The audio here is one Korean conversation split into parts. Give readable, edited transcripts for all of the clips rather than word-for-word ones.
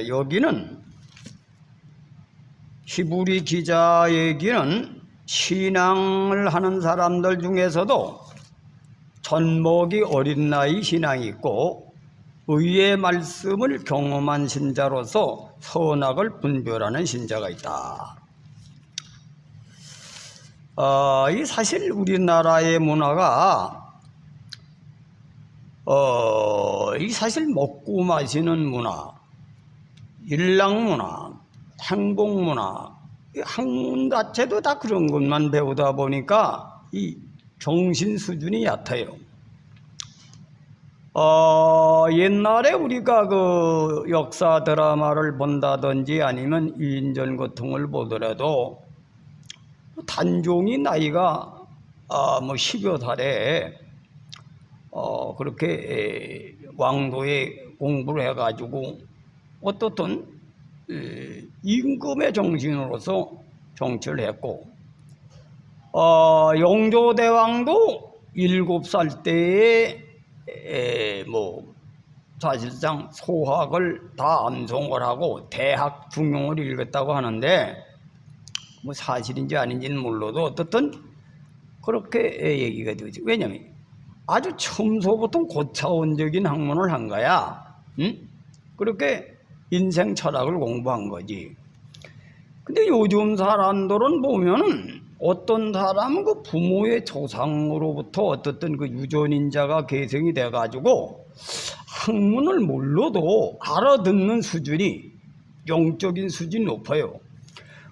여기는 히브리 기자 얘기는 신앙을 하는 사람들 중에서도 젖먹이 어린 나이 신앙이 있고 의의 말씀을 경험한 신자로서 선악을 분별하는 신자가 있다. 이 사실 우리나라의 문화가 이 사실 먹고 마시는 문화, 일락 문화, 행복 문화, 학문 자체도 다 그런 것만 배우다 보니까 이 정신 수준이 얕아요. 옛날에 우리가 그 역사 드라마를 본다든지 아니면 위인전고통을 보더라도 단종이 나이가 뭐 10여 살에 그렇게 왕도에 공부를 해가지고 어떻든 임금의 정신으로서 정치를 했고 영조대왕도 7살 때에 뭐 사실상 소학을 다 암송을 하고 대학 중용을 읽었다고 하는데 뭐 사실인지 아닌지는 몰라도 어떻든 그렇게 얘기가 되지. 왜냐면 아주 처음서부터 고차원적인 학문을 한 거야. 응? 그렇게 인생 철학을 공부한 거지. 근데 요즘 사람들은 보면은 어떤 사람은 그 부모의 조상으로부터 어떻든 그 유전인자가 계승이 돼가지고 학문을 몰라도 알아듣는 수준이 영적인 수준이 높아요.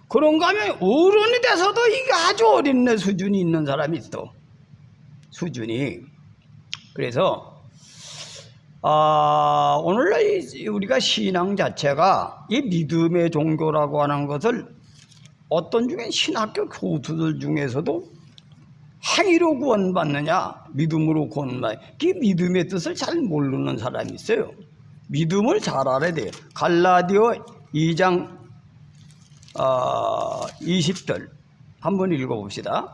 그런가 하면 어른이 돼서도 이게 아주 어린애 수준이 있는 사람이 있어. 수준이. 그래서 오늘날 우리가 신앙 자체가 이 믿음의 종교라고 하는 것을 어떤 중에 신학교 교수들 중에서도 행위로 구원받느냐 믿음으로 구원받느냐 그 믿음의 뜻을 잘 모르는 사람이 있어요. 믿음을 잘 알아야 돼요. 갈라디아 2장 20절 한번 읽어봅시다.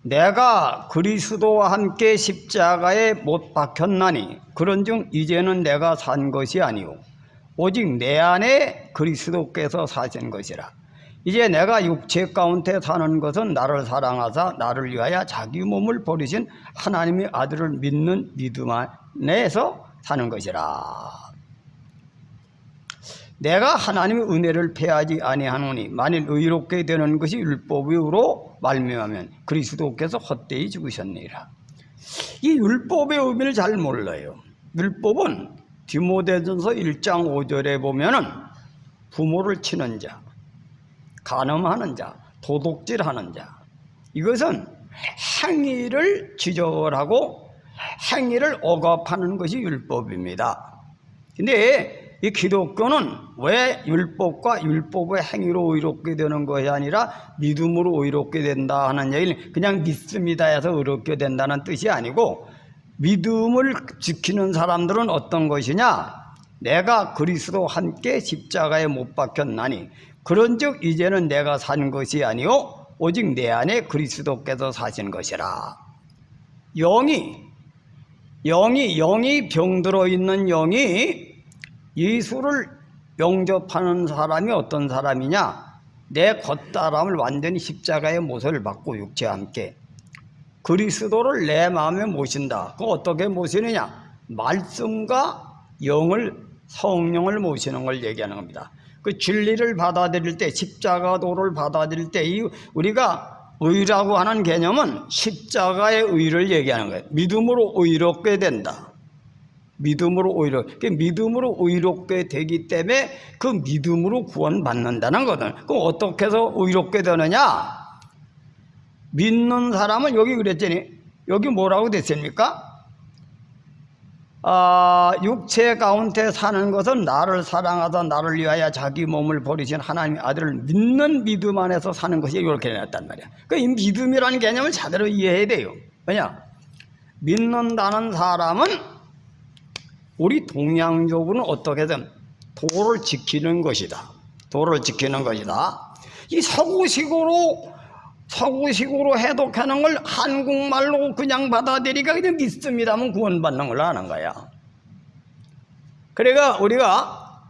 내가 그리스도와 함께 십자가에 못 박혔나니 그런즉 이제는 내가 산 것이 아니오 오직 내 안에 그리스도께서 사신 것이라. 이제 내가 육체 가운데 사는 것은 나를 사랑하사 나를 위하여 자기 몸을 버리신 하나님의 아들을 믿는 믿음 안에서 사는 것이라. 내가 하나님의 은혜를 패하지 아니하노니 만일 의롭게 되는 것이 율법의 의로 말미암으면 그리스도께서 헛되이 죽으셨느니라. 이 율법의 의미를 잘 몰라요. 율법은 디모데전서 1장 5절에 보면은 부모를 치는 자, 간음하는 자, 도둑질하는 자, 이것은 행위를 지적을 하고 행위를 억압하는 것이 율법입니다. 근데 이 기독교는 왜 율법과 율법의 행위로 의롭게 되는 것이 아니라 믿음으로 의롭게 된다 하는 얘기는 그냥 믿습니다 해서 의롭게 된다는 뜻이 아니고, 믿음을 지키는 사람들은 어떤 것이냐, 내가 그리스도 함께 십자가에 못 박혔나니 그런즉 이제는 내가 산 것이 아니요 오직 내 안에 그리스도께서 사신 것이라. 영이 병들어 있는 영이 예수를 영접하는 사람이 어떤 사람이냐, 내 겉사람을 완전히 십자가의 못을 받고 육체와 함께 그리스도를 내 마음에 모신다. 그거 어떻게 모시느냐, 말씀과 성령을 모시는 걸 얘기하는 겁니다. 그 진리를 받아들일 때, 십자가도를 받아들일 때 우리가 의라고 하는 개념은 십자가의 의를 얘기하는 거예요. 믿음으로 의롭게 된다. 믿음으로 의롭게 되기 때문에 그 믿음으로 구원받는다는 거든. 그럼 어떻게 해서 의롭게 되느냐? 믿는 사람은 여기 그랬더니 여기 뭐라고 됐습니까? 육체 가운데 사는 것은 나를 사랑하다 나를 위하여 자기 몸을 버리신 하나님의 아들을 믿는 믿음 안에서 사는 것이 이렇게 해놨단 말이야. 그 이 믿음이라는 개념을 제대로 이해해야 돼요. 왜냐? 믿는다는 사람은 우리 동양적으로는 어떻게든 도를 지키는 것이다. 도를 지키는 것이다. 이 서구식으로 해독하는 걸 한국말로 그냥 받아들이니까 그냥 믿습니다면 구원받는 걸 아는 거야. 그러니까 우리가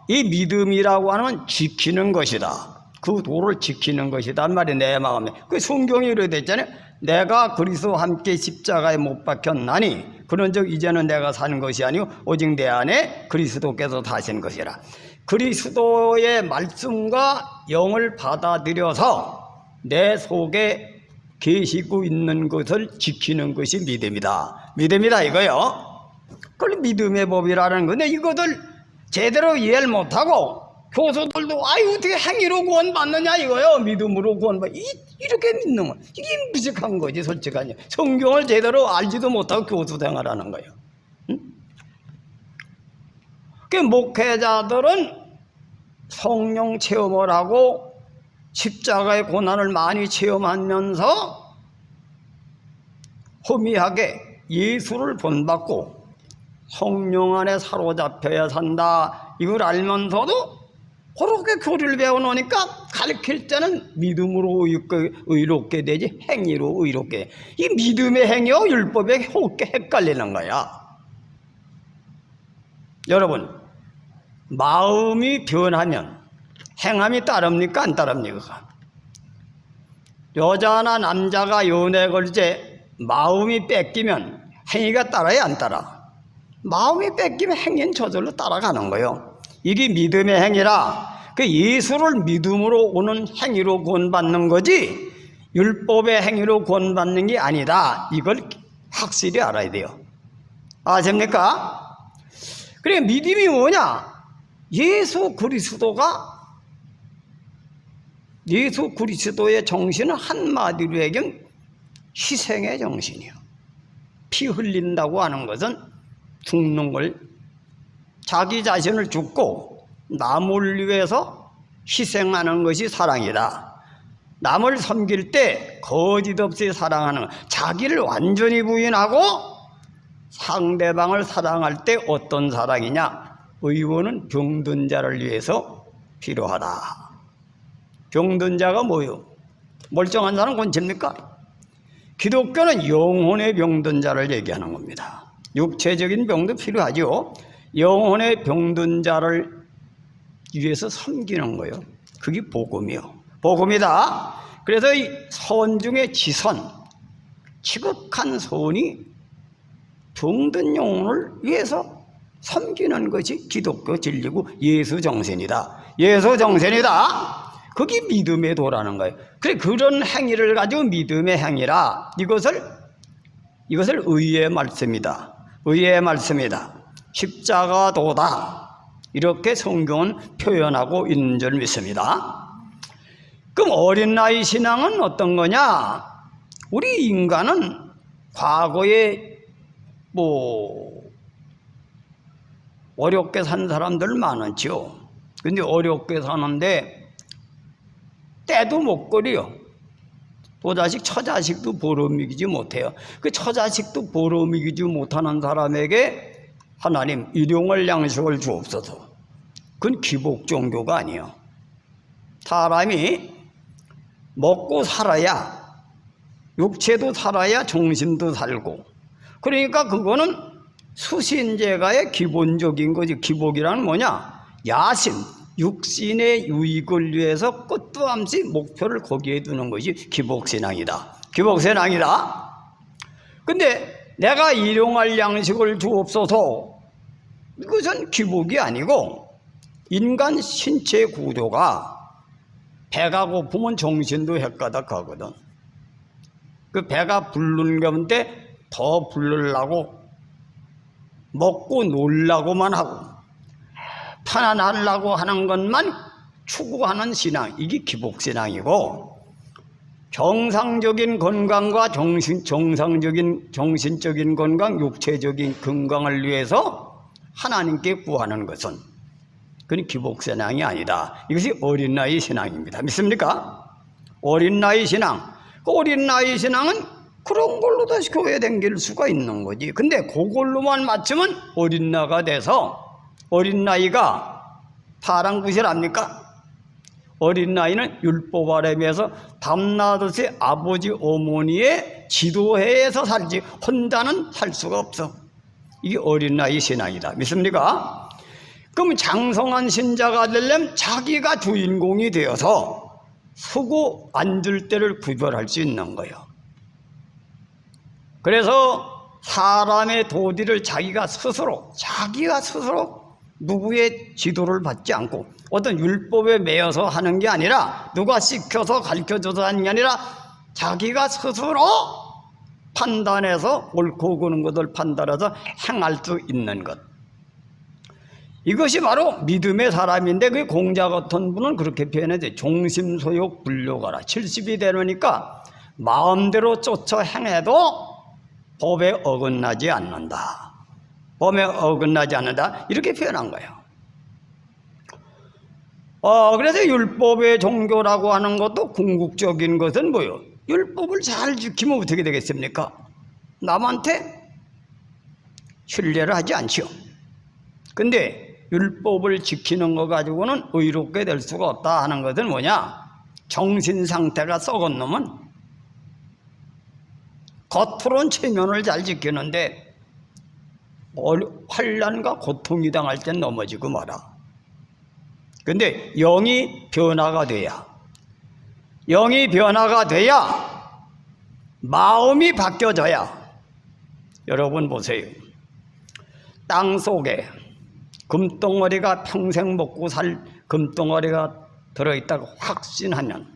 이 믿음이라고 하는 지키는 것이다. 그 도를 지키는 것이다 말이 내 마음에. 그 성경이 이렇게 됐잖아요. 내가 그리스도와 함께 십자가에 못 박혔나니 그런즉 이제는 내가 사는 것이 아니요 오직 내 안에 그리스도께서 사신 것이라. 그리스도의 말씀과 영을 받아들여서 내 속에 계시고 있는 것을 지키는 것이 믿음이다. 믿음이다 이거요. 그걸 믿음의 법이라는 건데 이것을 제대로 이해를 못하고 교수들도 어떻게 행위로 구원받느냐 이거요. 믿음으로 구원받 이렇게 믿는 거 이게 무식한 거지 솔직하니. 성경을 제대로 알지도 못하고 교수 생활하는 거예요. 응? 그 목회자들은 성령 체험을 하고 십자가의 고난을 많이 체험하면서 허미하게 예수를 본받고 성령 안에 사로잡혀야 산다 이걸 알면서도 그렇게 교리를 배워놓으니까 가르칠 때는 믿음으로 의롭게 되지 행위로 의롭게. 이 믿음의 행위와 율법의 헷갈리는 거야. 여러분 마음이 변하면 행함이 따릅니까 안 따릅니까? 여자나 남자가 연애 걸 때 마음이 뺏기면 행위가 따라야 안 따라? 마음이 뺏기면 행위는 저절로 따라가는 거예요. 이게 믿음의 행위라. 그 예수를 믿음으로 오는 행위로 구원받는 거지 율법의 행위로 구원받는 게 아니다. 이걸 확실히 알아야 돼요. 아십니까? 그래 믿음이 뭐냐? 예수 그리스도의 정신은 한마디로 얘기하면 희생의 정신이요. 피 흘린다고 하는 것은 죽는 걸 자기 자신을 죽고 남을 위해서 희생하는 것이 사랑이다. 남을 섬길 때 거짓 없이 사랑하는 자기를 완전히 부인하고 상대방을 사랑할 때 어떤 사랑이냐? 의원은 병든 자를 위해서 필요하다. 병든 자가 뭐요? 멀쩡한 사람 건집니까? 기독교는 영혼의 병든 자를 얘기하는 겁니다. 육체적인 병도 필요하죠. 영혼의 병든 자를 위해서 섬기는 거예요. 그게 복음이요. 복음이다. 그래서 이 선 중에 지선, 지극한 선이 병든 영혼을 위해서 섬기는 것이 기독교 진리고 예수 정신이다. 예수 정신이다. 그게 믿음의 도라는 거예요. 그래 그런 행위를 가지고 믿음의 행위라. 이것을 의의 말씀이다. 의의 말씀이다. 십자가도다. 이렇게 성경은 표현하고 있는 줄 믿습니다. 그럼 어린 나이 신앙은 어떤 거냐? 우리 인간은 과거에 어렵게 산 사람들 많았죠. 근데 어렵게 사는데 때도 못 거려요. 또자식 처자식도 보름이기지 못해요. 그 처자식도 보름이기지 못하는 사람에게 하나님 일용할 양식을 주옵소서. 그건 기복 종교가 아니에요. 사람이 먹고 살아야 육체도 살아야 정신도 살고, 그러니까 그거는 수신제가의 기본적인 거지. 기복이라는 뭐냐? 야심, 육신의 유익을 위해서 끝도 없이 목표를 거기에 두는 것이 기복신앙이다. 기복신앙이다. 근데 내가 일용할 양식을 주옵소서, 이것은 기복이 아니고 인간 신체 구조가 배가 고프면 정신도 헷가닥하거든. 그 배가 부른 가운데 더 부르려고 먹고 놀라고만 하고 편안하려고 하는 것만 추구하는 신앙, 이게 기복신앙이고, 정상적인 건강과 정상적인 정신적인 건강, 육체적인 건강을 위해서 하나님께 구하는 것은 그건 기복신앙이 아니다. 이것이 어린 나이 신앙입니다. 믿습니까? 어린 나이 신앙. 그 어린 나이 신앙은 그런 걸로 다시 교회 댕길 수가 있는 거지. 근데 그걸로만 맞추면 어린 나이가 돼서, 어린 나이가 파랑구실합니까? 어린 나이는 율법 아래 비해서 밤낮없이 아버지 어머니의 지도하에서 살지 혼자는 살 수가 없어. 이게 어린 나이 신앙이다. 믿습니까? 그럼 장성한 신자가 되려면 자기가 주인공이 되어서 서고 앉을 때를 구별할 수 있는 거예요. 그래서 사람의 도리를 자기가 스스로 누구의 지도를 받지 않고 어떤 율법에 매여서 하는 게 아니라 누가 시켜서 가르쳐줘서 하는 게 아니라 자기가 스스로 판단해서 옳고 그른 것을 판단해서 행할 수 있는 것. 이것이 바로 믿음의 사람인데 그 공자 같은 분은 그렇게 표현해요. 종심소욕 불료가라. 70이 되려니까 마음대로 쫓아 행해도 법에 어긋나지 않는다. 법에 어긋나지 않는다. 이렇게 표현한 거예요. 그래서 율법의 종교라고 하는 것도 궁극적인 것은 뭐예요? 율법을 잘 지키면 어떻게 되겠습니까? 남한테 신뢰를 하지 않죠. 근데 율법을 지키는 거 가지고는 의롭게 될 수가 없다 하는 것은 뭐냐? 정신 상태가 썩은 놈은 겉으로는 체면을 잘 지키는데 환난과 고통이 당할 땐 넘어지고 말아. 근데 영이 변화가 돼야 마음이 바뀌어져야. 여러분 보세요. 땅 속에 금덩어리가 평생 먹고 살 금덩어리가 들어있다고 확신은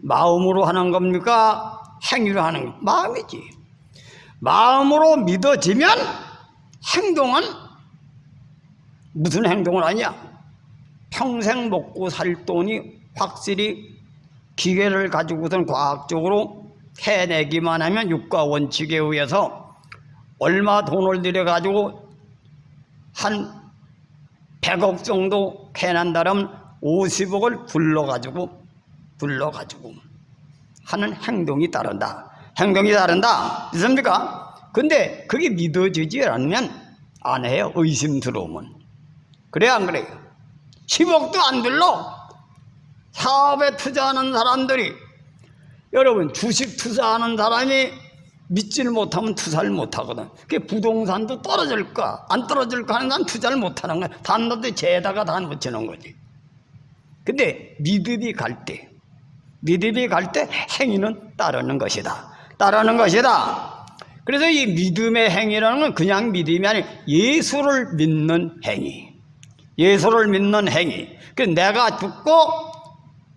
마음으로 하는 겁니까? 행위로 하는 거? 마음이지. 마음으로 믿어지면 행동은 무슨 행동을 하냐? 평생 먹고 살 돈이 확실히 기계를 가지고선 과학적으로 해내기만 하면 육가 원칙에 의해서 얼마 돈을 들여가지고 한 100억 정도 해낸다면 50억을 불러가지고 하는 행동이 따른다. 믿습니까? 근데 그게 믿어지지 않으면 안 해요. 의심 들어오면. 그래 안 그래요? 10억도 안 들러. 사업에 투자하는 사람들이, 여러분 주식 투자하는 사람이 믿지를 못하면 투자를 못하거든. 그게 부동산도 떨어질까 안 떨어질까 하는 건 투자를 못하는 거야. 단도대 재에다가 다 붙이는 거지. 근데 믿음이 갈 때 행위는 따르는 것이다. 그래서 이 믿음의 행위라는 건 그냥 믿음이 아니라 예수를 믿는 행위. 그 내가 죽고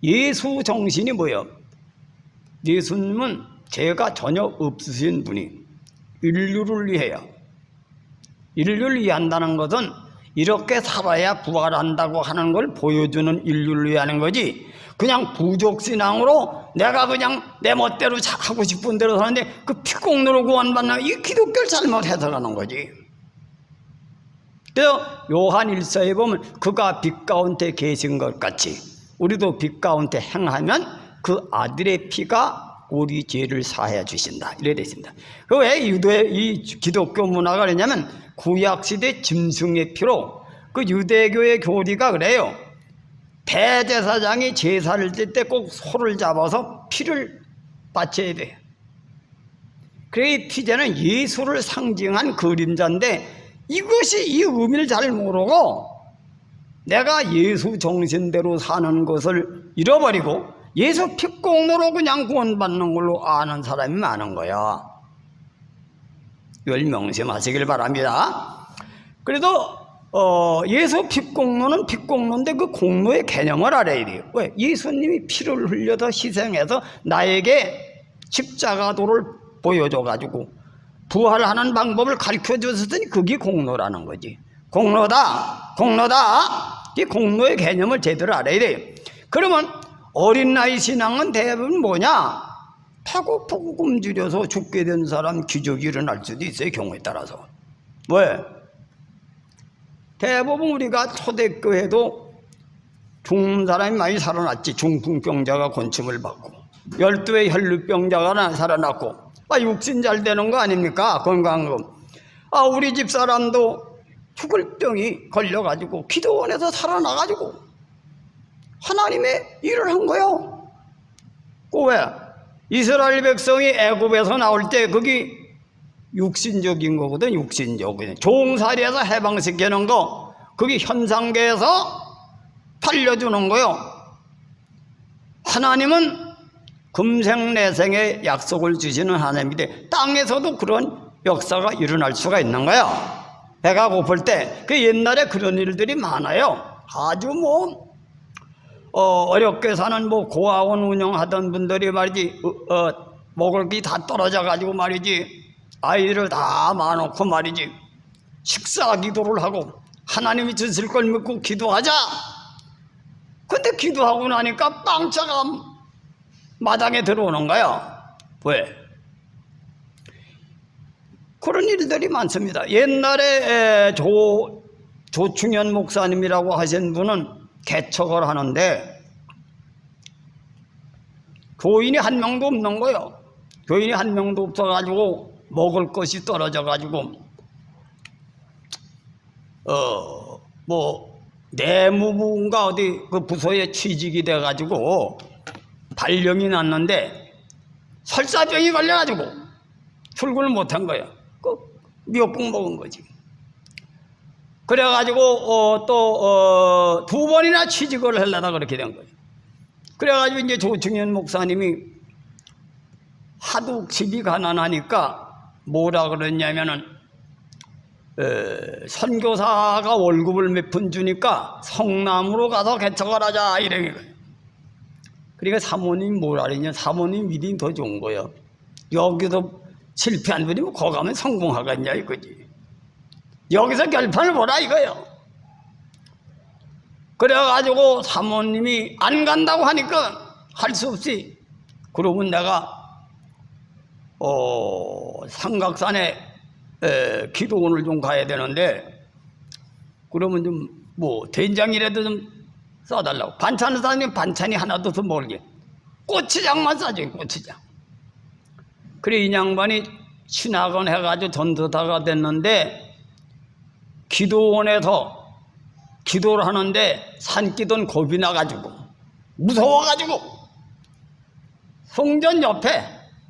예수 정신이 뭐예요? 예수님은 죄가 전혀 없으신 분이 인류를 위한다는 것은 이렇게 살아야 부활한다고 하는 걸 보여주는 인류를 위하는 거지, 그냥 부족신앙으로 내가 그냥 내 멋대로 하고 싶은 대로 사는데 그 피공로로 구원받는 이 기독교를 잘못 해석하는 거지. 그래서 요한 1서에 보면 그가 빛 가운데 계신 것 같이 우리도 빛 가운데 행하면 그 아들의 피가 우리 죄를 사해 주신다. 이래 되어 있습니다. 왜 이 기독교 문화가 그러냐면 구약시대 짐승의 피로, 그 유대교의 교리가 그래요. 대제사장이 제사를 질 때 꼭 소를 잡아서 피를 바쳐야 돼요. 그래 이 피제는 예수를 상징한 그림자인데 이것이 이 의미를 잘 모르고 내가 예수 정신대로 사는 것을 잃어버리고 예수 피공로로 그냥 구원받는 걸로 아는 사람이 많은 거야. 이걸 명심하시길 바랍니다. 그래도 예수 피공로는 피공로인데 그 공로의 개념을 알아야 돼요. 왜? 예수님이 피를 흘려서 희생해서 나에게 십자가도를 보여줘가지고 부활하는 방법을 가르쳐줬으니 그게 공로라는 거지. 공로다. 이 공로의 개념을 제대로 알아야 돼요. 그러면 어린 나이 신앙은 대부분 뭐냐? 파고 굶주려서 죽게 된 사람 기적이 일어날 수도 있어요. 경우에 따라서. 왜? 대부분 우리가 초대교회도 죽는 사람이 많이 살아났지. 중풍병자가 권침을 받고 12의 혈루병자가 살아났고 육신 잘 되는 거 아닙니까? 건강한 거. 우리 집 사람도 죽을 병이 걸려가지고 기도원에서 살아나가지고 하나님의 일을 한 거예요. 그 왜? 이스라엘 백성이 애굽에서 나올 때 거기 육신적인 거거든. 육신적인 종살이에서 해방시키는 거, 그게 현상계에서 살려주는 거예요. 하나님은 금생내생의 약속을 주시는 하나님인데 땅에서도 그런 역사가 일어날 수가 있는 거야. 배가 고플 때 그 옛날에 그런 일들이 많아요. 아주 어렵게 사는 고아원 운영하던 분들이 말이지 먹을 게 다 떨어져 가지고 말이지 아이를 다 마놓고 말이지 식사 기도를 하고 하나님이 주실 걸 믿고 기도하자. 근데 기도하고 나니까 빵차가 마당에 들어오는 거야. 왜? 그런 일들이 많습니다. 옛날에 조충현 목사님이라고 하신 분은 개척을 하는데 교인이 한 명도 없는 거예요. 교인이 한 명도 없어가지고 먹을 것이 떨어져가지고 내무부인가 어디 그 부서에 취직이 돼가지고 발령이 났는데 설사병이 걸려가지고 출근을 못한 거예요. 그 미역국 먹은 거지. 그래가지고 또 2번이나 취직을 하려다 그렇게 된 거예요. 그래가지고 이제 조충현 목사님이 하도 집이 가난하니까 뭐라 그랬냐면은 선교사가 월급을 몇 푼 주니까 성남으로 가서 개척을 하자 이런 거예요. 그러니까 사모님 뭐라 그러냐, 사모님 믿음이 더 좋은 거예요. 여기서 실패한 분이 거기 가면 성공하겠냐 이거지. 여기서 결판을 보라 이거예요. 그래가지고 사모님이 안 간다고 하니까 할 수 없이, 그러면 내가 삼각산에 기도원을 좀 가야 되는데 그러면 좀 된장이라도 좀 써달라고. 반찬을 싸면 반찬이 하나도 더 먹을게. 고추장만 싸줘요. 고추장. 그래 이 양반이 신학원 해가지고 전도사가 됐는데 기도원에서 기도를 하는데 산기도는 겁이 나가지고 무서워가지고 성전 옆에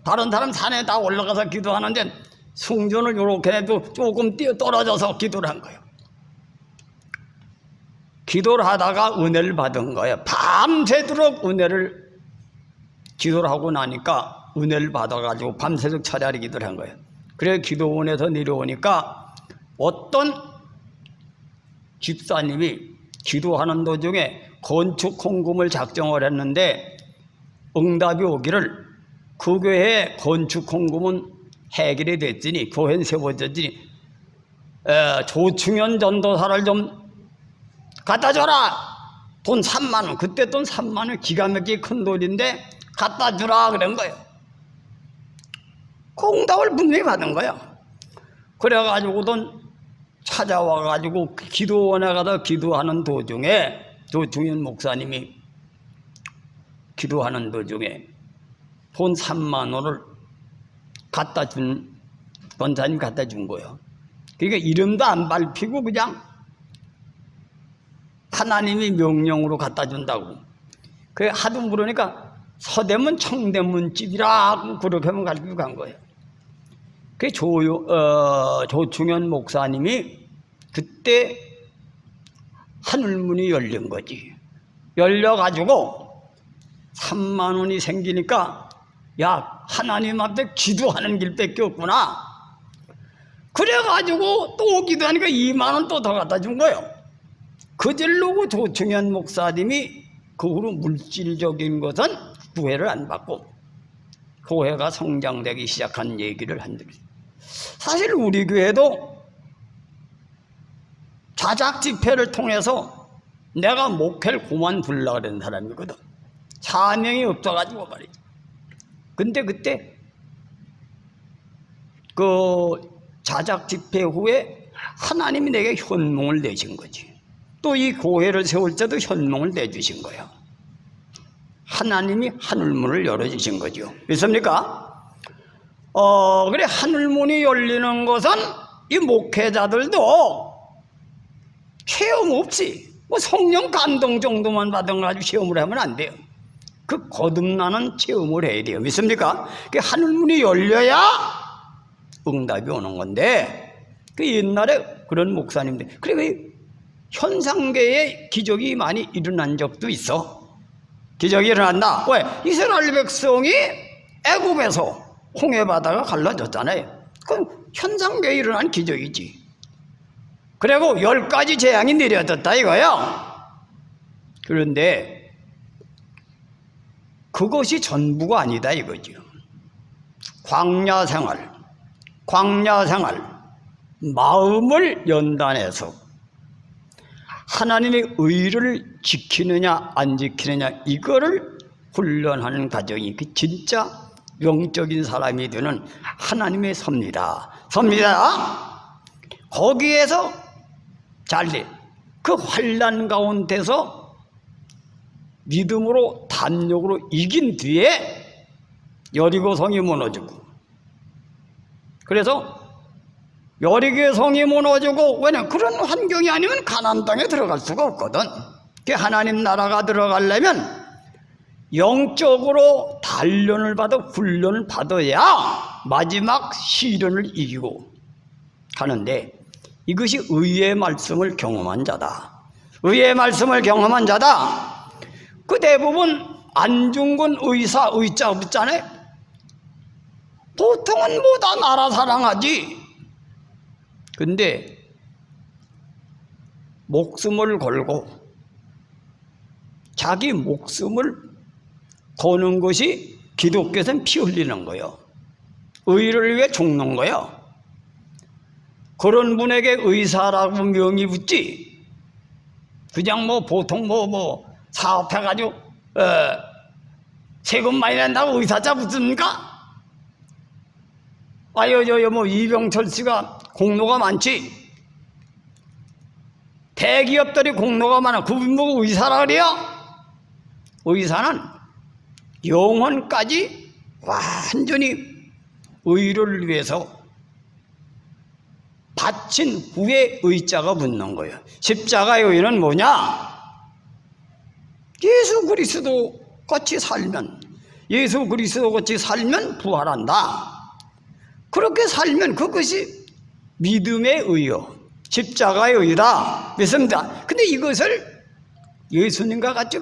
다른 사람 산에 다 올라가서 기도하는데 성전을 이렇게 해도 조금 뛰어 떨어져서 기도를 한 거예요. 기도를 하다가 은혜를 받은 거예요. 밤새도록 은혜를 기도를 하고 나니까 은혜를 받아가지고 밤새도록 차라리 기도를 한 거예요. 그래 기도원에서 내려오니까 어떤 집사님이 기도하는 도중에 건축 헌금을 작정을 했는데 응답이 오기를 그 교회에 건축 헌금은 해결이 됐으니 교회는 세워졌으니 조충현 전도사를 좀 갖다 줘라. 돈 3만 원. 그때 돈 3만 원 기가 막히게 큰 돈인데 갖다 주라 그런 거예요. 그 응답을 분명히 받은 거예요. 그래가지고 돈 찾아와가지고 기도원에 가서 기도하는 도중에 조충현 목사님이 기도하는 도중에 돈 3만 원을 갖다 준, 권사님 갖다 준 거예요. 그러니까 이름도 안 밟히고 그냥 하나님이 명령으로 갖다 준다고. 그래 하도 물으니까 서대문 청대문 집이라고 그렇게 하면 가르치고 간 거예요. 그 조충현 목사님이 그때 하늘문이 열린 거지. 열려가지고 3만 원이 생기니까 야 하나님 앞에 기도하는 길밖에 없구나. 그래가지고 또 기도하니까 2만 원 또 더 갖다 준 거예요. 그질로 조충현 목사님이 그 후로 물질적인 것은 구애를 안 받고 교회가 성장되기 시작한 얘기를 한답니다. 사실 우리 교회도 자작 집회를 통해서 내가 목회를 그만두려고 그런 사람이거든. 사명이 없어가지고 말이지. 근데 그때 그 자작 집회 후에 하나님이 내게 현몽을 내신 거지. 또 이 교회를 세울 때도 현몽을 내주신 거예요. 하나님이 하늘문을 열어주신 거죠. 믿습니까? 그래 하늘문이 열리는 것은 이 목회자들도 체험 없이 뭐 성령 감동 정도만 받아가지고 시험을 하면 안 돼요. 그 거듭나는 체험을 해야 돼요. 믿습니까? 그 하늘문이 열려야 응답이 오는 건데, 그 옛날에 그런 목사님들, 그리고 현상계에 기적이 많이 일어난 적도 있어. 기적이 일어난다. 왜? 이스라엘 백성이 애굽에서 홍해바다가 갈라졌잖아요. 그건 현상계에 일어난 기적이지. 그리고 10가지 재앙이 내려졌다 이거요. 그런데 그것이 전부가 아니다 이거죠. 광야 생활, 마음을 연단해서 하나님의 의를 지키느냐 안 지키느냐 이거를 훈련하는 과정이 그 진짜 영적인 사람이 되는 하나님의 섭니다. 거기에서 잘돼. 그 환난 가운데서 믿음으로 담력으로 이긴 뒤에 여리고 성이 무너지고, 그래서 여리고 성이 무너지고, 왜냐 그런 환경이 아니면 가나안 땅에 들어갈 수가 없거든. 그 하나님 나라가 들어가려면 영적으로 단련을 받아 훈련을 받아야 마지막 시련을 이기고 가는데, 이것이 의의 말씀을 경험한 자다. 의의 말씀을 경험한 자다. 그 대부분 안중근 의사 의자 없잖아요. 보통은 뭐 다 나라 사랑하지. 근데 목숨을 걸고 자기 목숨을 거는 것이 기독교에서는 피 흘리는 거예요. 의를 위해 죽는 거예요. 그런 분에게 의사라고 명이 붙지, 그냥 뭐 보통 뭐 사업해가지고 세금 많이 낸다고 의사자 붙습니까? 뭐 이병철 씨가 공로가 많지. 대기업들이 공로가 많아. 그분 보고 의사라 그래요? 의사는 영혼까지 완전히 의를 위해서 바친 후에 의자가 붙는 거예요. 십자가의 의는 뭐냐? 예수 그리스도 같이 살면 부활한다. 그렇게 살면 그것이 믿음의 의요, 십자가의 의다. 믿습니다. 근데 이것을 예수님과 같이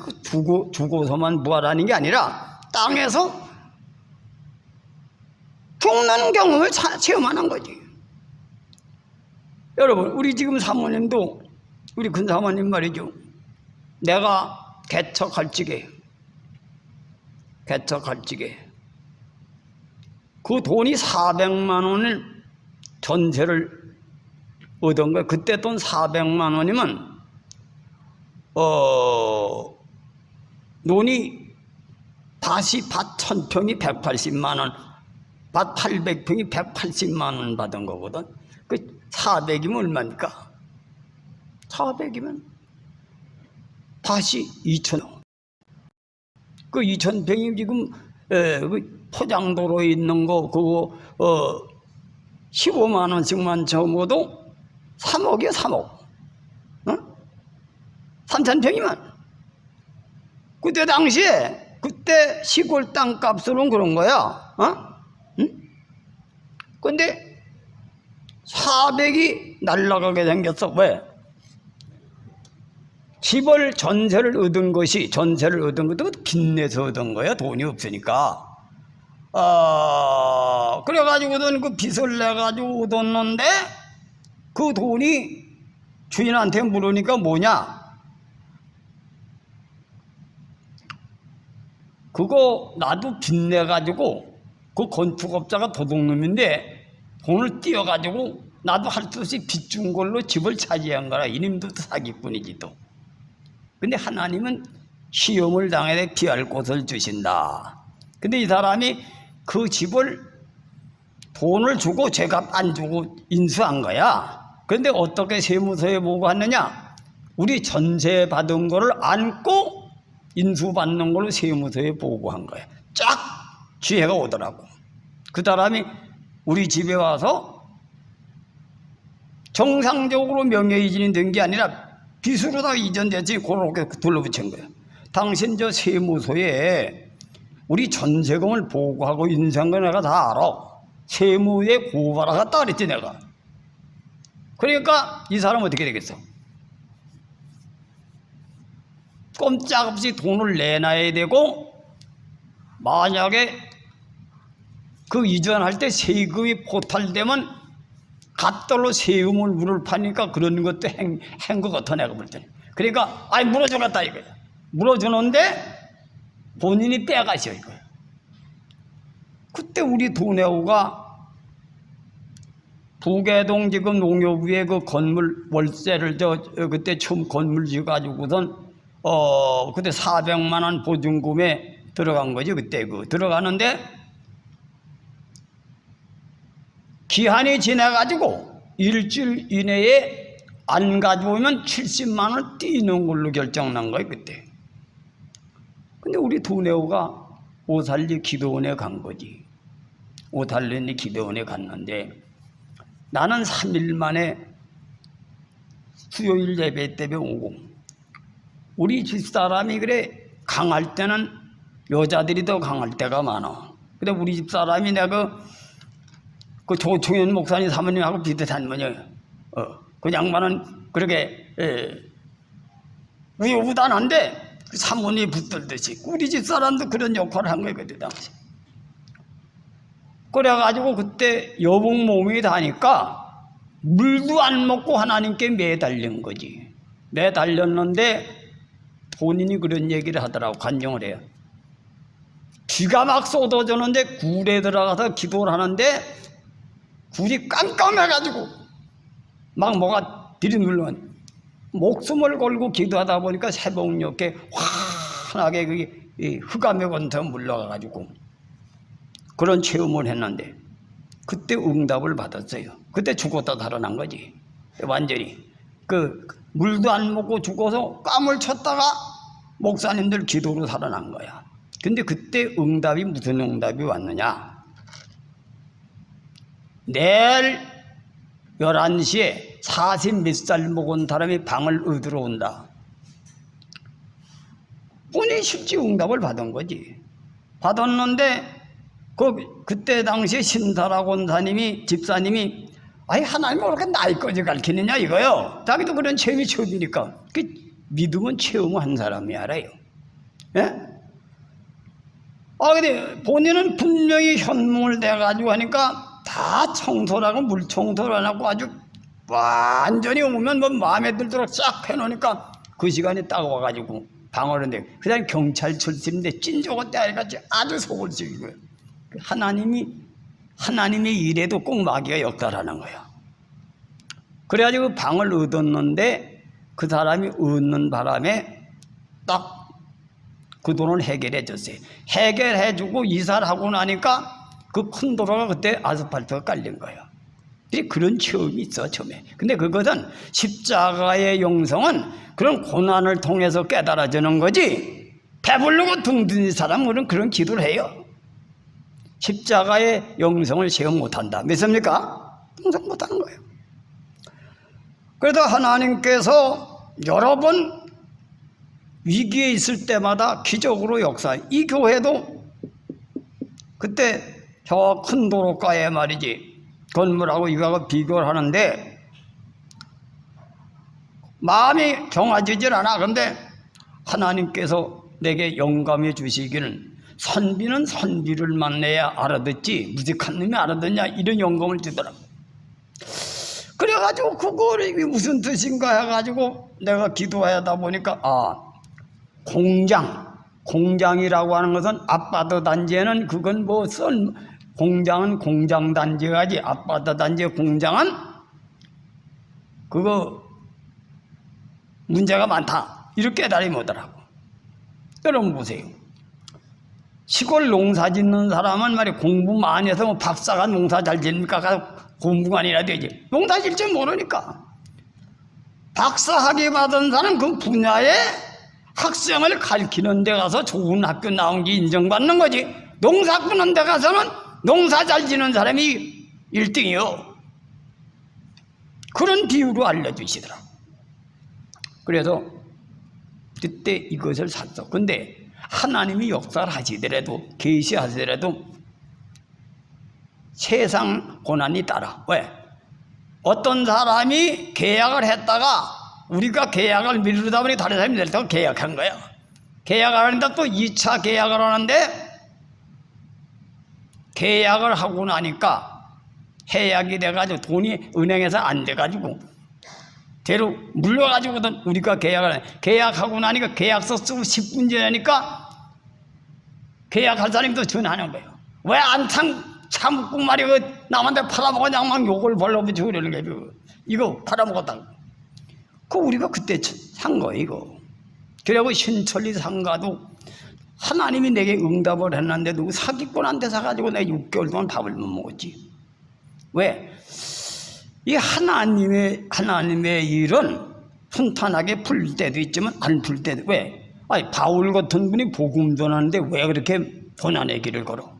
죽어서만 부활하는 게 아니라 땅에서 죽는 경험을 체험하는 거지. 여러분, 우리 지금 사모님도, 우리 큰 사모님 말이죠. 내가 개척할 적에 그 돈이 400만 원을 전세를 얻은 거예요. 그때 돈 400만 원이면 논이 다시 밭 1000평이 180만 원, 밭 800평이 180만 원 받은 거거든. 그 400이면 얼마입니까? 400이면 다시 2,000원. 그 2,000평이 지금 그 포장도로에 있는 거 그거 15만 원씩만 적어도 3억이야 3억. 3,000평이면 그때 당시에 그때 시골 땅값으로는 그런 거야. 근데 400이 날아가게 생겼어. 왜? 집을 전세를 얻은 것도 빚내서 얻은 거야. 돈이 없으니까. 그래가지고는 그 빚을 내가지고 얻었는데 그 돈이 주인한테 물으니까 뭐냐? 그거 나도 빚내가지고 그 건축업자가 도둑놈인데 돈을 띄어가지고 나도 할 수 없이 빚 준 걸로 집을 차지한 거라. 이님도 사기꾼이지 또. 근데 하나님은 시험을 당해 피할 곳을 주신다. 근데 이 사람이 그 집을 돈을 주고 죄값 안 주고 인수한 거야. 그런데 어떻게 세무서에 보고하느냐? 우리 전세 받은 거를 안고 인수받는 걸로 세무서에 보고한 거야. 쫙 지혜가 오더라고. 그 사람이 우리 집에 와서 정상적으로 명예이전이 된 게 아니라 빚으로 다 이전됐지. 그렇게 둘러붙인 거예요. 당신 저 세무소에 우리 전세금을 보고하고 인수한 거 내가 다 알아. 세무에 고발하 갔다 그랬지 내가. 그러니까 이 사람 어떻게 되겠어? 꼼짝없이 돈을 내놔야 되고, 만약에 그 이전할 때 세금이 포탈되면 갓돌로 세금을 물을 파니까 그런 것도 한 것 같아 내가 볼 때는. 그러니까 아이 물어주겠다 이거야. 물어주는데 본인이 빼가셔 이거야. 그때 우리 도내오가 부계동 지금 농협부에 그 건물 월세를 그때 처음 건물 지어가지고선 그때 400만 원 보증금에 들어간 거지 그때 들어가는데 기한이 지나가지고 일주일 이내에 안 가져오면 70만 원 떼는 걸로 결정난 거예요 그때. 근데 우리 도내오가 오살리 기도원에 간 거지. 오살리 기도원에 갔는데 나는 3일 만에 수요일 예배 때문에 오고, 우리 집사람이 그래 강할 때는 여자들이 더 강할 때가 많아. 근데 우리 집사람이 내가 그 조총현 목사님 사모님하고 비슷한 분이에요. 그 양반은 그렇게 우유부단한데 사모님이 붙들듯이 우리 집사람도 그런 역할을 한 거예요 그때 당시. 그래가지고 그때 여봉 몸이 다니까 물도 안 먹고 하나님께 매달린 거지. 매달렸는데 본인이 그런 얘기를 하더라고. 간증을 해요. 비가 막 쏟아졌는데 굴에 들어가서 기도를 하는데 굴이 깜깜해가지고 막 뭐가 들이눌러면 목숨을 걸고 기도하다 보니까 새벽녘에 환하게 그게 흑암에 건져 물러가가지고 그런 체험을 했는데 그때 응답을 받았어요. 그때 죽었다 살아난 거지. 완전히 그 물도 안 먹고 죽어서 깜을 쳤다가 목사님들 기도로 살아난 거야. 근데 그때 응답이 무슨 응답이 왔느냐? 내일 11시에 40 몇 살 먹은 사람이 방을 얻으러 온다. 본인이 실제 응답을 받은 거지. 받았는데 그때 당시에 신사라 권사님이 집사님이 아니 하나님은 그렇게 나이까지 가르치느냐 이거요. 자기도 그런 체험이 처음이니까. 그 믿음은 체험한 사람이 알아요. 예? 근데 본인은 분명히 현몽을 내가지고 하니까 다 청소를 하고 물 청소를 안 하고 아주 완전히 오면 뭐 마음에 들도록 싹 해놓으니까 그 시간에 딱 와가지고 방을 하는데 그 다음에 경찰 출신인데 찐저것 때 해가지고 아주 속을 쓰이고요. 하나님의 일에도 꼭 마귀가 역할하는 거야. 그래가지고 방을 얻었는데 그 사람이 얻는 바람에 딱 그 돈을 해결해 줬어요. 해결해 주고 이사를 하고 나니까 그 큰 도로가 그때 아스팔트가 깔린 거예요. 그런 체험이 있어 처음에. 근데 그것은 십자가의 영성은 그런 고난을 통해서 깨달아지는 거지, 배부르고 둥둥이 사람은 그런 기도를 해요. 십자가의 영성을 체험 못한다. 믿습니까? 영성 못하는 거예요. 그래도 하나님께서 여러 번 위기에 있을 때마다 기적으로 역사. 이 교회도 그때 저 큰 도로가에 말이지 건물하고 이거하고 비교를 하는데 마음이 정화지질 않아. 그런데 하나님께서 내게 영감해 주시기는 선비는 선비를 만나야 알아듣지 무식한 놈이 알아듣냐, 이런 영감을 주더라. 그래가지고 그거를 무슨 뜻인가 해가지고 내가 기도하다 보니까 공장이라고 하는 것은 아파트 단지에는 그건 공장은 공장 단지가지, 아파트 단지의 공장은 그거 문제가 많다, 이렇게 깨달음이 오더라고. 여러분 보세요. 시골 농사 짓는 사람은 말이야 공부 많이 해서 뭐 박사가 농사 잘 짓니까 가서 공부가 아니라 되지. 농사 질 줄 모르니까. 박사 학위 받은 사람 그 분야에 학생을 가르치는 데 가서 좋은 학교 나온 게 인정받는 거지. 농사 꾸는 데 가서는 농사 잘 지는 사람이 1등이요. 그런 비유로 알려주시더라. 그래서 그때 이것을 샀어. 근데 하나님이 역사를 하시더라도, 계시하시더라도 세상 고난이 따라. 왜? 어떤 사람이 계약을 했다가 우리가 계약을 미루다 보니 다른 사람이 내렸다고 계약한 거야. 계약을 하는데 또 2차 계약을 하는데 계약을 하고 나니까 해약이 돼가지고 돈이 은행에서 안 돼가지고 대로 물려가지고든 우리가 계약하고 나니까 계약서 쓰고 10분 지나니까 계약할 사람이 또 전화하는 거예요. 왜 안 참고 말이야. 남한테 팔아먹었냐 막 욕을 벌러붙이고 그러는 거예요. 이거 팔아먹었다고. 그 우리가 그때 산 거예요, 이거. 그리고 신천리 상가도 하나님이 내게 응답을 했는데 누구 사기꾼한테 사가지고 내가 6개월 동안 밥을 못 먹었지. 왜? 이 하나님의 일은 순탄하게 풀 때도 있지만 안 풀 때도. 왜? 아니, 바울 같은 분이 복음 전하는데 왜 그렇게 고난의 길을 걸어?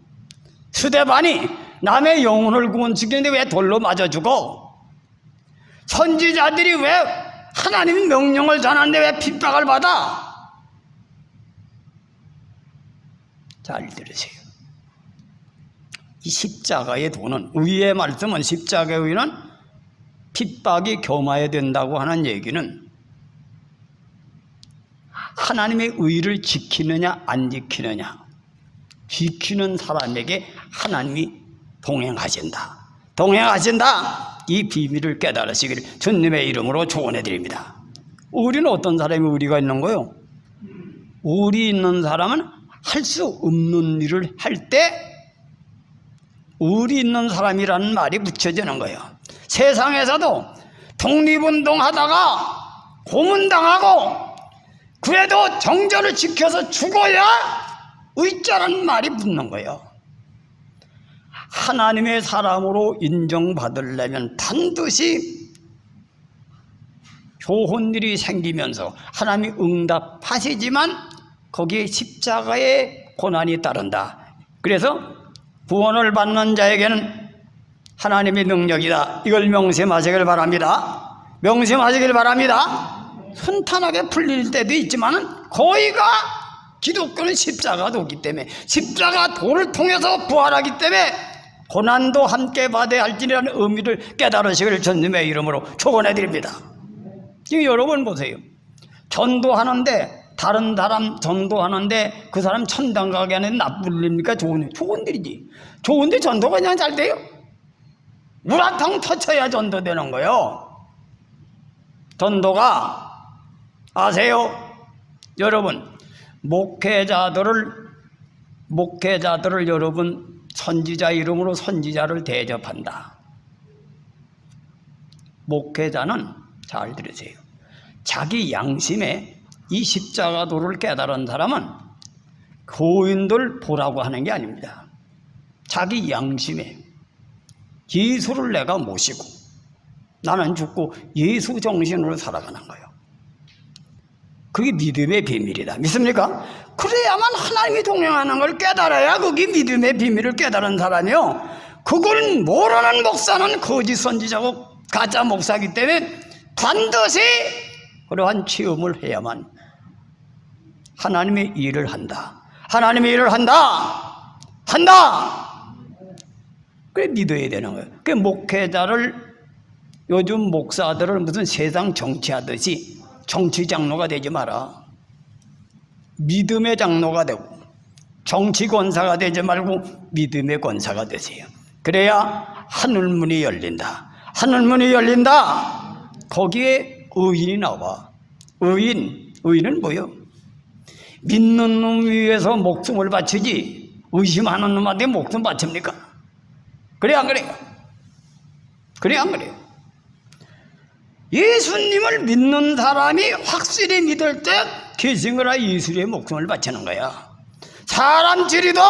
스데반이 남의 영혼을 구원시키는데 왜 돌로 맞아 죽어? 선지자들이 왜 하나님 명령을 전하는데 왜 핍박을 받아? 잘 들으세요. 이 십자가의 도는, 의의 말씀은 십자가의 의는 핍박이 겸하여야 된다고 하는 얘기는 하나님의 의를 지키느냐 안 지키느냐, 지키는 사람에게 하나님이 동행하신다. 이 비밀을 깨달으시기를 주님의 이름으로 축원해 드립니다. 의리는 어떤 사람이 의리가 있는 거예요? 의리 있는 사람은 할 수 없는 일을 할 때 의리 있는 사람이라는 말이 붙여지는 거예요. 세상에서도 독립운동 하다가 고문당하고 그래도 정절을 지켜서 죽어야 의자라는 말이 붙는 거예요. 하나님의 사람으로 인정받으려면 반드시 좋은 일이 생기면서 하나님이 응답하시지만 거기에 십자가의 고난이 따른다. 그래서 구원을 받는 자에게는 하나님의 능력이다. 이걸 명심하시길 바랍니다. 명심하시길 바랍니다. 순탄하게 풀릴 때도 있지만 거의가 기독교는 십자가 도기 때문에, 십자가 도를 통해서 부활하기 때문에 고난도 함께 받아야 할지라는 의미를 깨달으시길 주님의 이름으로 축원해 드립니다. 지금 여러분 보세요. 전도하는데 다른 사람 전도하는데 그 사람 천당 가게 하는 나쁜 일입니까? 좋은 일이지. 좋은데 전도가 그냥 잘 돼요? 우라탕 터쳐야 전도되는 거예요. 전도가 아세요? 여러분, 목회자들을 여러분 선지자 이름으로 선지자를 대접한다. 목회자는 잘 들으세요. 자기 양심에 이 십자가도를 깨달은 사람은 교인들 보라고 하는 게 아닙니다. 자기 양심에 예수를 내가 모시고 나는 죽고 예수 정신으로 살아가는 거예요. 그게 믿음의 비밀이다. 믿습니까? 그래야만 하나님이 동행하는 걸 깨달아야 그게 믿음의 비밀을 깨달은 사람이요. 그걸 모르는 목사는 거짓 선지자고 가짜 목사이기 때문에 반드시 그러한 체험을 해야만 하나님의 일을 한다. 하나님의 일을 한다. 그래 믿어야 되는 거예요. 그 목회자를, 요즘 목사들을 무슨 세상 정치하듯이 정치 장로가 되지 마라. 믿음의 장로가 되고 정치 권사가 되지 말고 믿음의 권사가 되세요. 그래야 하늘문이 열린다. 하늘문이 열린다. 거기에 의인이 나와. 의인은 뭐요? 믿는 놈 위해서 목숨을 바치지 의심하는 놈한테 목숨 바칩니까? 그래 안 그래요? 그래 안 그래요? 예수님을 믿는 사람이 확실히 믿을 때 계승을 하여 예수의 목숨을 바치는 거야. 사람 지리도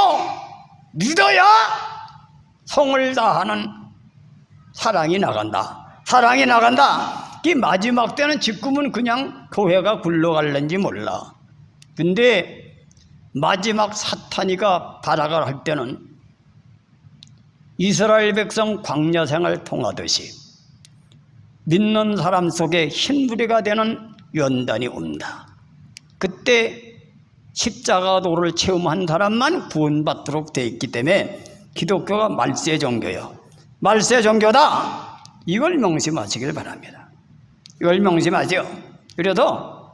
믿어야 성을 다하는 사랑이 나간다. 사랑이 나간다. 이 마지막 때는 지금은 그냥 교회가 굴러갈는지 몰라. 근데 마지막 사탄이가 발악을 할 때는 이스라엘 백성 광야 생활 통하듯이 믿는 사람 속에 흰무리가 되는 연단이 옵니다. 그때 십자가 도를 체험한 사람만 구원받도록 되어 있기 때문에 기독교가 말세 종교요. 말세 종교다. 이걸 명심하시길 바랍니다. 이걸 명심하죠. 그래도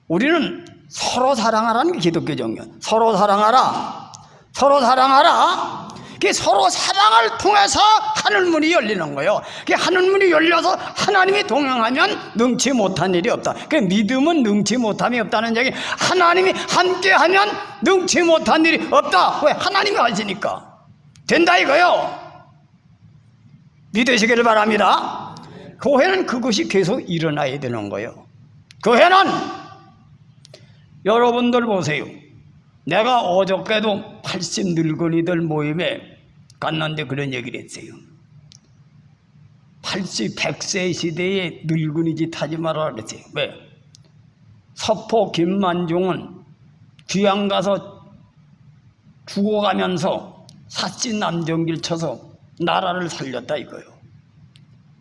우리는 서로 사랑하라는 게 기독교 종교. 서로 사랑하라. 서로 사랑하라. 그 서로 사랑을 통해서 하늘문이 열리는 거예요. 그 하늘문이 열려서 하나님이 동행하면 능치 못한 일이 없다. 그 믿음은 능치 못함이 없다는 얘기. 하나님이 함께하면 능치 못한 일이 없다. 왜? 하나님이 하시니까 된다 이거요. 믿으시기를 바랍니다. 교회는 그것이 계속 일어나야 되는 거예요. 교회는 여러분들 보세요. 내가 어저께도 80 늙은이들 모임에 갔는데 그런 얘기를 했어요. 80, 100세 시대에 늙은이 짓 하지 말아라 그랬어요. 왜? 서포 김만종은 귀양 가서 죽어가면서 사신 남정길 쳐서 나라를 살렸다 이거요.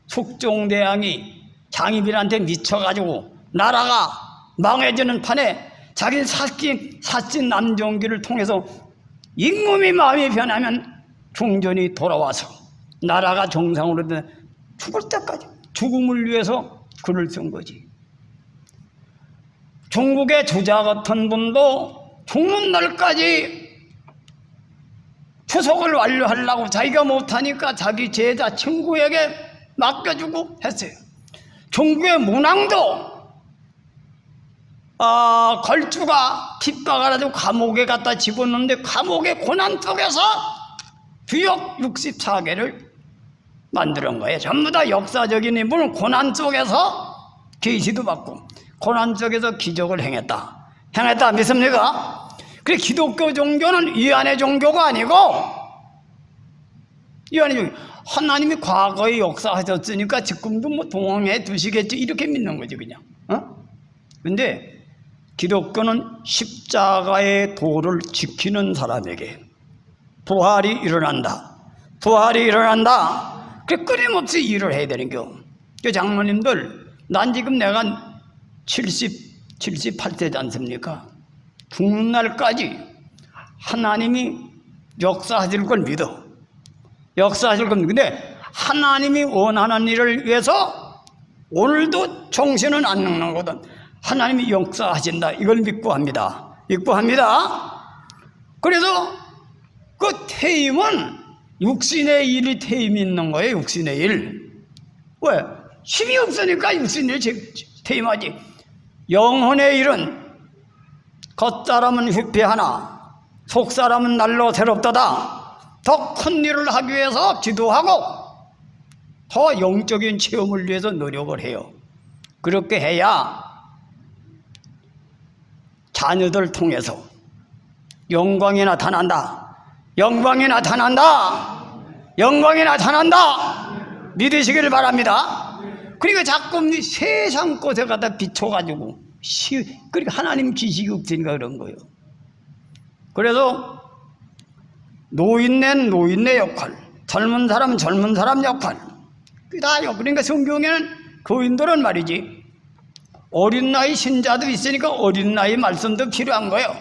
숙종대왕이 장희빈한테 미쳐가지고 나라가 망해지는 판에 자기 사신 남정길을 통해서 임금이 마음이 변하면 중전이 돌아와서 나라가 정상으로 죽을 때까지 죽음을 위해서 글을 쓴 거지. 중국의 주자 같은 분도 죽는 날까지 추석을 완료하려고 자기가 못하니까 자기 제자 친구에게 맡겨주고 했어요. 중국의 문왕도 걸주가 핍박을 감옥에 갖다 집었는데 감옥의 고난 속에서 주역 64개를 만드는 거예요. 전부 다 역사적인 인물은 고난 속에서 계시도 받고 고난 속에서 기적을 행했다 믿습니까? 그래 기독교 종교는 이안의 종교가 아니고 이안의 종교. 하나님이 과거에 역사하셨으니까 지금도 뭐 동행해 두시겠지 이렇게 믿는 거지 그냥. 근데 기독교는 십자가의 도를 지키는 사람에게 부활이 일어난다. 부활이 일어난다. 그 끊임없이 일을 해야 되는 겨. 그 장로님들, 난 지금 내가 78세지 않습니까? 죽는 날까지 하나님이 역사하실 걸 믿어. 역사하실 걸 믿어. 근데 하나님이 원하는 일을 위해서 오늘도 정신은 안 늙는 거든. 하나님이 역사하신다. 이걸 믿고 합니다. 믿고 합니다. 그래서 그 퇴임은 육신의 일이 퇴임이 있는 거예요. 육신의 일. 왜? 힘이 없으니까 육신의 일 퇴임하지. 영혼의 일은 겉사람은 회피하나 속사람은 날로 새롭도다. 더 큰 일을 하기 위해서 기도하고 더 영적인 체험을 위해서 노력을 해요. 그렇게 해야 자녀들 통해서 영광이 나타난다. 영광이 나타난다. 영광이 나타난다. 믿으시기를 바랍니다. 그러니까 자꾸 세상 곳에 갖다 비춰가지고 그러니까 하나님 지식이 없으니까 그런 거예요. 그래서 노인네는 노인네 역할, 젊은 사람은 젊은 사람 역할 다요. 그러니까 성경에는 교인들은 말이지 어린 나이 신자도 있으니까 어린 나이 말씀도 필요한 거예요.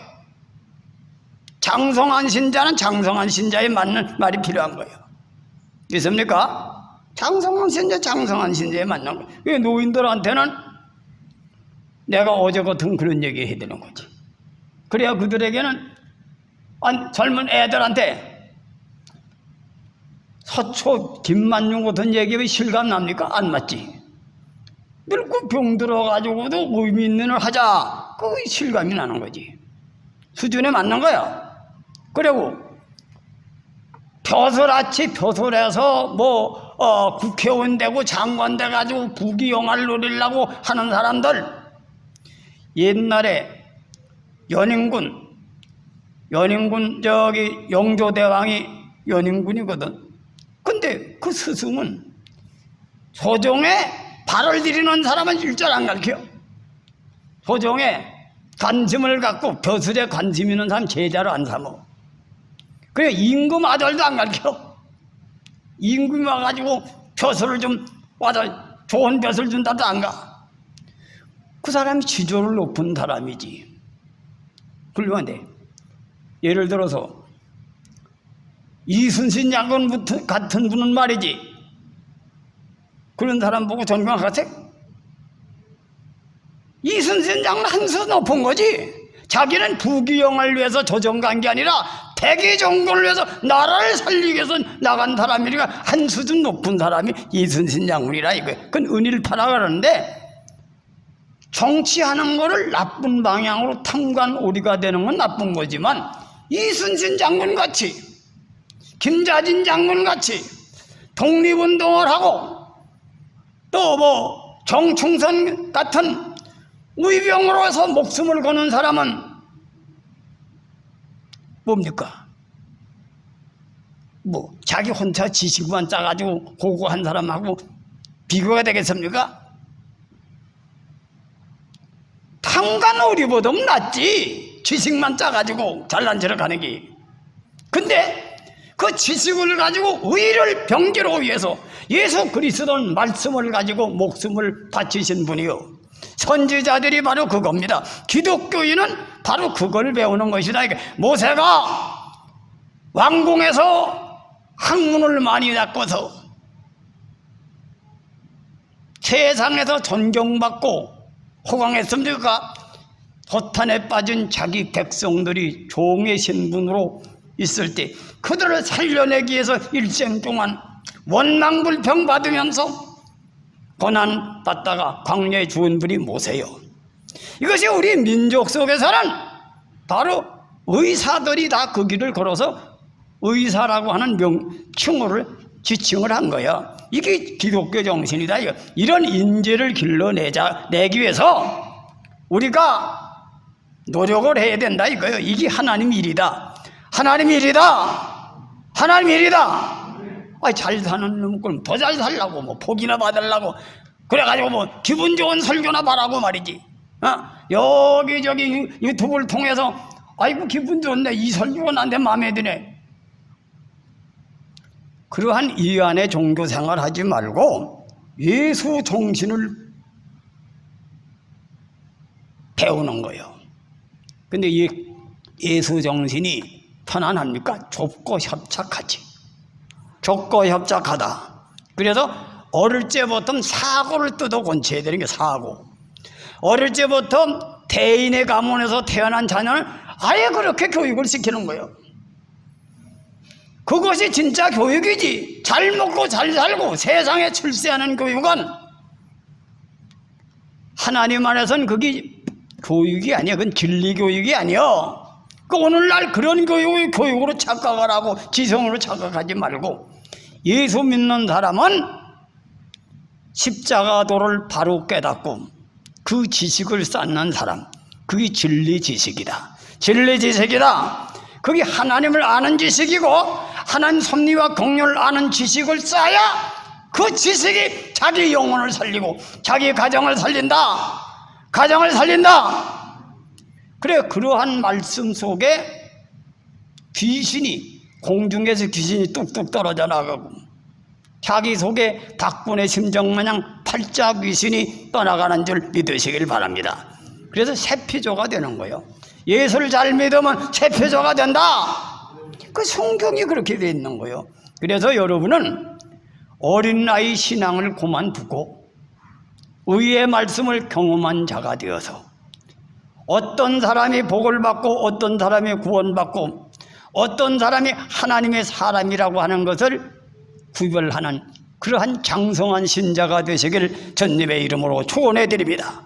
장성한 신자는 장성한 신자에 맞는 말이 필요한 거예요. 믿습니까? 장성한 신자에 맞는 거예요. 왜 노인들한테는 내가 어제 같은 그런 얘기 해야 되는 거지. 그래야 그들에게는 젊은 애들한테 서초 김만중 같은 얘기하면 실감 납니까? 안 맞지. 늙고 병 들어가지고도 의미 있는 일을 하자. 그 실감이 나는 거지. 수준에 맞는 거야. 그리고 벼슬해서 국회의원 되고 장관 돼가지고 부귀영화를 누리려고 하는 사람들. 옛날에 연인군 영조대왕이 연인군이거든. 근데 그 스승은 소종에 발을 들이는 사람은 일절 안 가르쳐. 소종에 관심을 갖고 벼슬에 관심 있는 사람 제자로 안 삼어. 그래 임금 아들도 안 가르쳐. 임금이 와가지고 벼슬을 좀 와서 좋은 벼슬 준다도 안 가. 그 사람이 지조를 높은 사람이지. 훌륭한데 예를 들어서 이순신 장군 같은 분은 말이지, 그런 사람 보고 존경하세요? 이순신 장군 한 수 높은 거지. 자기는 부귀영화를 위해서 조정간 게 아니라 대기정권을 위해서 나라를 살리기 위해서 나간 사람이니까 한 수준 높은 사람이 이순신 장군이라 이거예요. 그건 은일파라 그러는데, 정치하는 거를 나쁜 방향으로 탐관오리가 되는 건 나쁜 거지만, 이순신 장군같이 김자진 장군같이 독립운동을 하고 또 뭐 정충선 같은 의병으로 해서 목숨을 거는 사람은 뭡니까? 뭐 자기 혼자 지식만 짜가지고 고고한 사람하고 비교가 되겠습니까? 탐관오리보다 낫지. 지식만 짜가지고 잘난 체를 가는 게. 근데 그 지식을 가지고 의를 병기로 위해서 예수 그리스도는 말씀을 가지고 목숨을 바치신 분이요, 선지자들이 바로 그겁니다. 기독교인은 바로 그걸 배우는 것이다. 모세가 왕궁에서 학문을 많이 닦아서 세상에서 존경받고 호강했습니까? 허탄에 빠진 자기 백성들이 종의 신분으로 있을 때 그들을 살려내기 위해서 일생 동안 원망불평 받으면서 고난 받다가 광야에 죽은 분이 모세요. 이것이 우리 민족 속에서는 바로 의사들이 다 그 길을 걸어서 의사라고 하는 칭호를 지칭을 한 거야. 이게 기독교 정신이다. 이런 인재를 길러내기 위해서 우리가 노력을 해야 된다 이거예요. 이게 하나님 일이다. 하나님 일이다. 하나님 일이다. 잘 사는 놈은 더 잘 살라고 뭐 복이나 받으려고 그래가지고 뭐 기분 좋은 설교나 바라고 말이지. 여기저기 유튜브를 통해서 아이고 기분 좋네, 이 설교가 나한테 마음에 드네. 그러한 이안의 종교생활 하지 말고 예수 정신을 배우는 거예요. 근데 이 예수 정신이 편안합니까? 좁고 협착하지. 좁고 협착하다. 그래서 어릴 때부터 사고를 뜯어 고쳐야 되는 게 사고. 어릴 때부터 대인의 가문에서 태어난 자녀는 아예 그렇게 교육을 시키는 거예요. 그것이 진짜 교육이지. 잘 먹고 잘 살고 세상에 출세하는 교육은 하나님 안에서는 그게 교육이 아니야. 그건 진리 교육이 아니야. 그 오늘날 그런 교육으로 착각을 하고 지성으로 착각하지 말고, 예수 믿는 사람은 십자가도를 바로 깨닫고 그 지식을 쌓는 사람, 그게 진리 지식이다. 진리 지식이다. 그게 하나님을 아는 지식이고 하나님 섭리와 공률을 아는 지식을 쌓아야 그 지식이 자기 영혼을 살리고 자기 가정을 살린다. 가정을 살린다. 그래, 그러한 말씀 속에 귀신이, 공중에서 귀신이 뚝뚝 떨어져 나가고 자기 속에 박군의 심정마냥 팔자 귀신이 떠나가는 줄 믿으시길 바랍니다. 그래서 세피조가 되는 거예요. 예수를 잘 믿으면 세피조가 된다. 그 성경이 그렇게 되어 있는 거예요. 그래서 여러분은 어린 나이 신앙을 그만두고 의의 말씀을 경험한 자가 되어서 어떤 사람이 복을 받고 어떤 사람이 구원받고 어떤 사람이 하나님의 사람이라고 하는 것을 구별하는 그러한 장성한 신자가 되시길 주님의 이름으로 축원해 드립니다.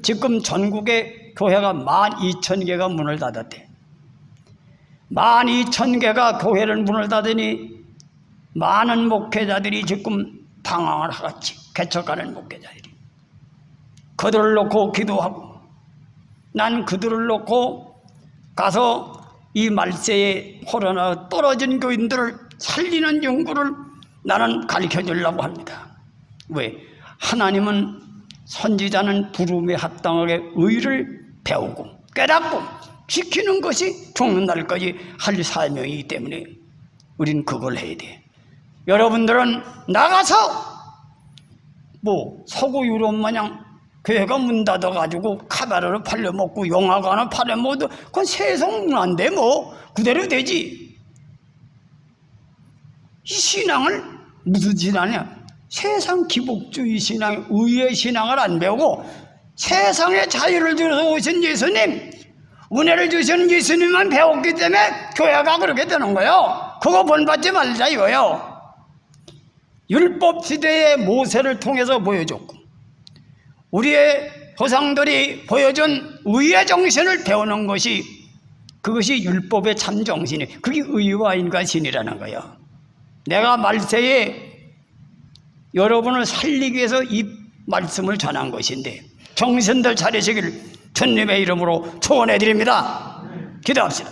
지금 전국에 교회가 12,000개가 문을 닫았대. 12,000개가 교회를 문을 닫으니 많은 목회자들이 지금 방황을 하겠지. 개척하는 목회자들이. 그들을 놓고 기도하고, 난 그들을 놓고 가서 이 말세에 홀어나 떨어진 교인들을 살리는 연구를 나는 가르쳐 주려고 합니다. 왜? 하나님은 선지자는 부름에 합당하게 의를 배우고 깨닫고 지키는 것이 죽는 날까지 할 사명이기 때문에 우린 그걸 해야 돼. 여러분들은 나가서 뭐 서구 유럽 마냥 교회가 문 닫아가지고 카바레를 팔려먹고 영화관을 팔려먹어도 그건 세상 문화인데 뭐 그대로 되지. 이 신앙을 무슨 신앙이야? 세상 기복주의 신앙, 의의 신앙을 안 배우고 세상에 자유를 주셔서 오신 예수님, 은혜를 주시는 예수님만 배웠기 때문에 교회가 그렇게 되는 거예요. 그거 본받지 말자 이거예요. 율법 시대의 모세를 통해서 보여줬고 우리의 조상들이 보여준 의의 정신을 배우는 것이 그것이 율법의 참 정신이, 그게 의와 인과 신이라는 거예요. 내가 말세에 여러분을 살리기 위해서 이 말씀을 전한 것인데 정신들 차리시길 주님의 이름으로 축원해 드립니다. 기도합시다.